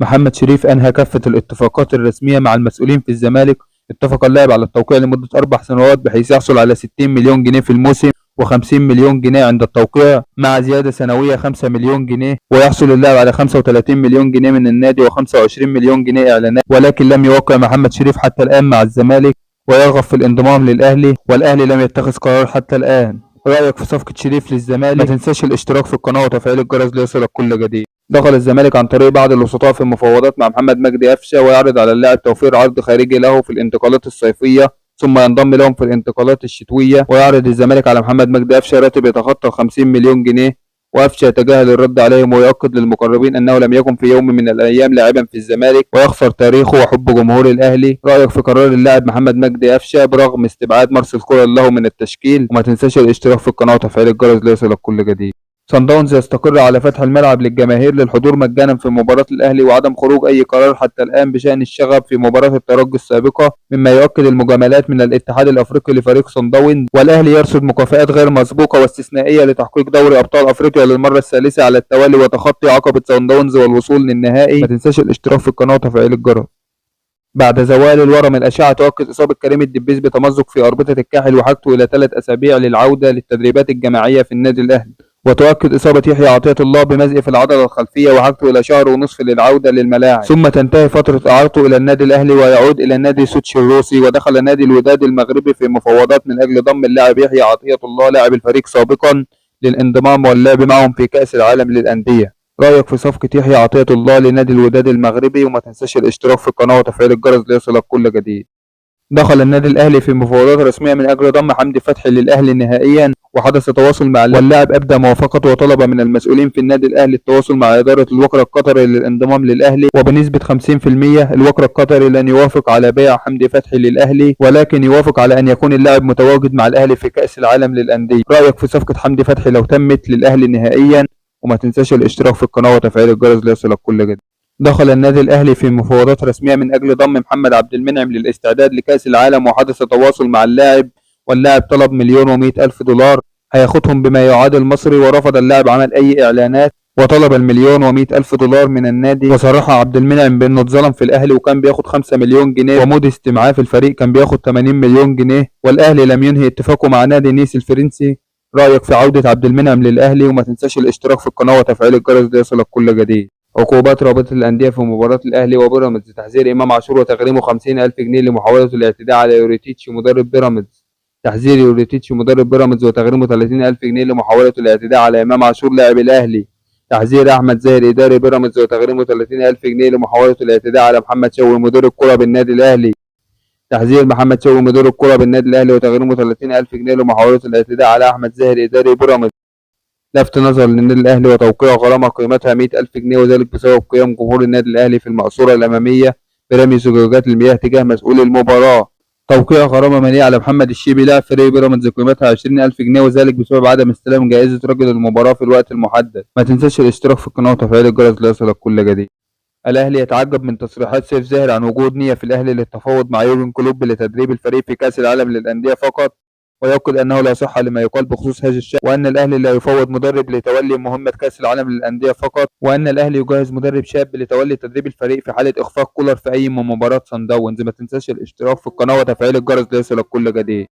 محمد شريف أنهى كافة الاتفاقات الرسمية مع المسؤولين في الزمالك. اتفق اللاعب على التوقيع لمدة 4 سنوات بحيث يحصل على 60 مليون جنيه في الموسم و50 مليون جنيه عند التوقيع مع زيادة سنوية 5 مليون جنيه، ويحصل اللاعب على 35 مليون جنيه من النادي و25 مليون جنيه إعلانات. ولكن لم يوقع محمد شريف حتى الآن مع الزمالك ويرغب في الانضمام للأهلي، والأهلي لم يتخذ قرار حتى الآن. رأيك في صفقة شريف للزمالك؟ ما تنساش الاشتراك في القناة وتفعيل الجرس ليصلك كل جديد. دخل الزمالك عن طريق بعض الوسطاء في المفاوضات مع محمد مجدي قفشه، ويعرض على اللاعب توفير عرض خارجي له في الانتقالات الصيفية ثم ينضم لهم في الانتقالات الشتوية. ويعرض الزمالك على محمد مجدي قفشه راتب يتخطى 50 مليون جنيه، وقفشه يتجاهل الرد عليهم ويؤكد للمقربين أنه لم يكن في يوم من الأيام لاعبا في الزمالك ويخسر تاريخه وحب جمهور الأهلي. رأيك في قرار اللاعب محمد مجدي قفشه برغم استبعاد مارسيل كولر له من التشكيل؟ وما تنساش الاشتراك في القناة وتفعيل الجرس ليصلك كل جديد. صن داونز يستقر على فتح الملعب للجماهير للحضور مجانا في مباراة الأهلي وعدم خروج أي قرار حتى الآن بشأن الشغب في مباراة الترجي السابقة، مما يؤكد المجاملات من الاتحاد الأفريقي لفريق صن داونز. والأهلي يرصد مكافآت غير مسبوقة واستثنائية لتحقيق دوري أبطال أفريقيا للمرة الثالثة على التوالي وتخطي عقبة صن داونز والوصول للنهائي. ما تنساش الاشتراك في القناة وتفعيل الجرس. بعد زوال الورم الأشعة تؤكد إصابة كريم الدبيس بتمزق في أربطة الكاحل وحاجته إلى 3 أسابيع للعودة للتدريبات الجماعية في النادي الأهلي. وتؤكد إصابة يحيى عطية الله بمزق في العضلة الخلفية وحاجته إلى شهر ونصف للعودة للملاعب، ثم تنتهي فترة إعارته إلى النادي الأهلي ويعود إلى نادي سوتشي الروسي. ودخل نادي الوداد المغربي في مفاوضات من أجل ضم اللاعب يحيى عطية الله لاعب الفريق سابقا للانضمام واللعب معهم في كأس العالم للأندية. رأيك في صفقة يحيى عطية الله لنادي الوداد المغربي؟ وما تنساش الاشتراك في القناة وتفعيل الجرس ليصلك كل جديد. دخل النادي الأهلي في مفاوضات رسمية من أجل ضم حمدي فتحي للأهلي نهائيا، وحدث تواصل مع واللاعب أبدى موافقته وطلب من المسؤولين في النادي الأهلي التواصل مع إدارة الوكر القطري للانضمام للأهلي، وبنسبة 50% الوكر القطري لن يوافق على بيع حمدي فتحي للأهلي ولكن يوافق على أن يكون اللاعب متواجد مع الأهلي في كأس العالم للأندية. رأيك في صفقة حمدي فتحي لو تمت للأهلي نهائيا؟ وما تنساش الاشتراك في القناة وتفعيل الجرس ليصلك كل جديد. دخل النادي الأهلي في مفاوضات رسمية من أجل ضم محمد عبد المنعم للاستعداد لكأس العالم، وحدث تواصل مع اللاعب واللاعب طلب 1,100,000 دولار هياخدهم بما يعادل مصري، ورفض اللاعب عمل أي إعلانات وطلب 1,100,000 دولار من النادي. وصرح عبد المنعم بأنه اتظلم في الأهلي وكان بياخد 5 مليون جنيه وموديست معاه في الفريق كان بياخد 80 مليون جنيه، والأهلي لم ينهي اتفاقه مع نادي نيس الفرنسي. رأيك في عودة عبد المنعم للأهلي؟ وما تنساش الاشتراك في القناة وتفعيل الجرس ليصلك كل جديد. عقوبات رابطة الأندية في مباراة الأهلي وبيراميدز: تحذير إمام عاشور وتغريمه 50,000 جنيه لمحاولة الاعتداء على يوريتيتش مدرب بيراميدز. تحذير يوريتيتش مدرب بيراميدز وتغريمه 30,000 جنيه لمحاولة الاعتداء على إمام عاشور لاعب الأهلي. تحذير أحمد زاهر إداري بيراميدز وتغريمه 30,000 جنيه لمحاولة الاعتداء على محمد شوقي مدير الكرة بالنادي الأهلي. تحذير محمد شوقي مدير الكرة بالنادي الأهلي وتغريمه 30,000 جنيه لمحاولة الاعتداء على أحمد زاهر إداري بيراميدز. لفت نظر للنادي الأهلي وتوقيع غرامة قيمتها 100,000 جنيه، وذلك بسبب قيام جمهور النادي الأهلي في المقصورة الأمامية برمي زجاجات المياه تجاه مسؤول المباراة. توقيع غرامة مالية على محمد الشيبي لاعب فريق بيراميدز قيمتها 20,000 جنيه، وذلك بسبب عدم استلام جائزة رجل المباراة في الوقت المحدد. ما تنساش الاشتراك في القناة وتفعيل الجرس ليصلك كل جديد. الأهلي يتعجب من تصريحات سيف زاهر عن وجود نية في الأهلي للتفاوض مع يورجن كلوب لتدريب الفريق في كأس العالم للأندية فقط، ويؤكد أنه لا صحة لما يقال بخصوص هذا الشأن، وأن الأهلي لا يفوض مدرب لتولي مهمة كأس العالم للأندية فقط، وأن الأهلي يجهز مدرب شاب لتولي تدريب الفريق في حالة إخفاق كولر في أي من مباراة صن داونز. ما تنساش الاشتراك في القناة وتفعيل الجرس ليصلك كل جديد.